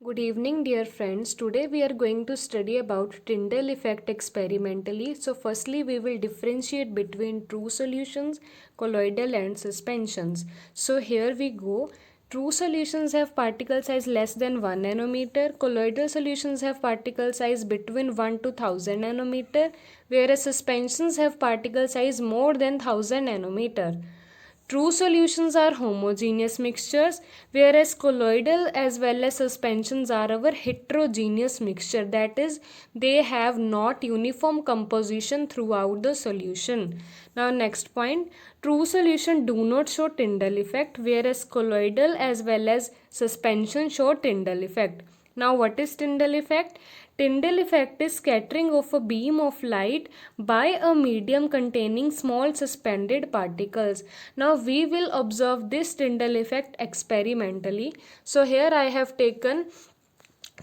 Good evening, dear friends. Today we are going to study about Tyndall effect experimentally. So firstly we will differentiate between true solutions, colloidal and suspensions. So here we go. True solutions have particle size less than 1 nanometer. Colloidal solutions have particle size between 1 to 1000 nanometer, whereas suspensions have particle size more than 1000 nanometer. True solutions are homogeneous mixtures, whereas colloidal as well as suspensions are our heterogeneous mixture, that is, they have not uniform composition throughout the solution. Now next point, true solution do not show Tyndall effect, whereas colloidal as well as suspension show Tyndall effect. Now what is Tyndall effect? Tyndall effect is scattering of a beam of light by a medium containing small suspended particles. Now we will observe this Tyndall effect experimentally. So here I have taken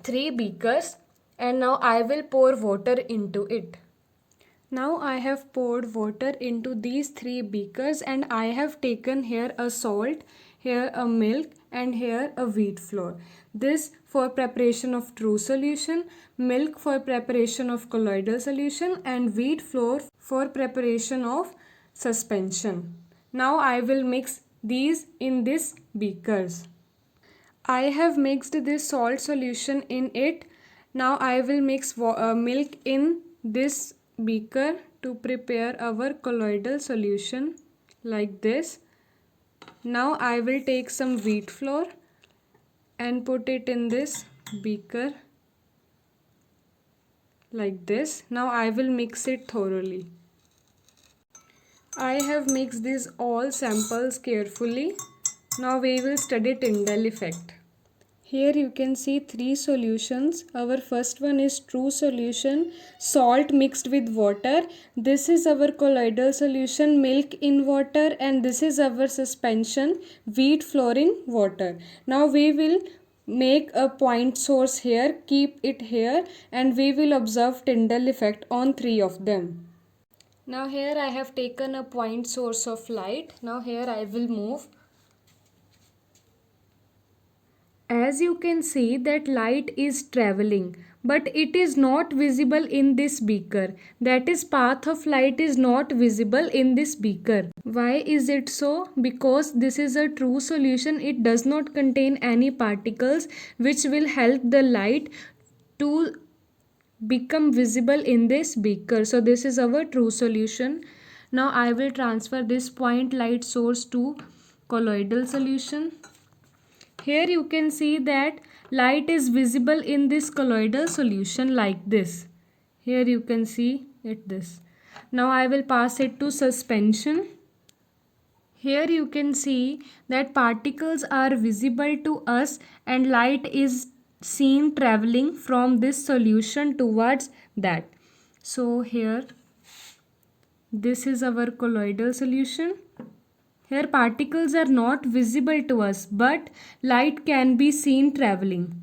3 beakers and now I will pour water into it. Now I have poured water into these 3 beakers and I have taken here a salt, here a milk and here a wheat flour. This for preparation of true solution, milk for preparation of colloidal solution and wheat flour for preparation of suspension. Now I will mix these in this beakers. I have mixed this salt solution in it. Now I will mix milk in this beaker to prepare our colloidal solution like this. Now I will take some wheat flour and put it in this beaker like this. Now I will mix it thoroughly. I have mixed these all samples carefully. Now we will study Tyndall effect. Here you can see 3 solutions. Our first one is true solution, salt mixed with water. This is our colloidal solution, milk in water, and this is our suspension, wheat flour in water. Now we will make a point source here, keep it here, and we will observe Tyndall effect on 3 of them. Now here I have taken a point source of light. Now here I will move. As you can see that light is traveling, but it is not visible in this beaker. That is, path of light is not visible in this beaker. Why is it so? Because this is a true solution. It does not contain any particles which will help the light to become visible in this beaker. So this is our true solution. Now I will transfer this point light source to colloidal solution. Here you can see that light is visible in this colloidal solution like this. Here you can see it this. Now I will pass it to suspension. Here you can see that particles are visible to us and light is seen traveling from this solution towards that. So here this is our colloidal solution. Here particles are not visible to us, but light can be seen traveling.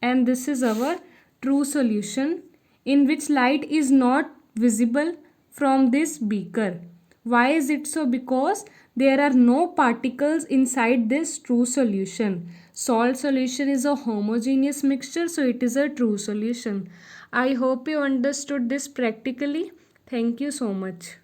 And this is our true solution in which light is not visible from this beaker. Why is it so? Because there are no particles inside this true solution. Salt solution is a homogeneous mixture, so it is a true solution. I hope you understood this practically. Thank you so much.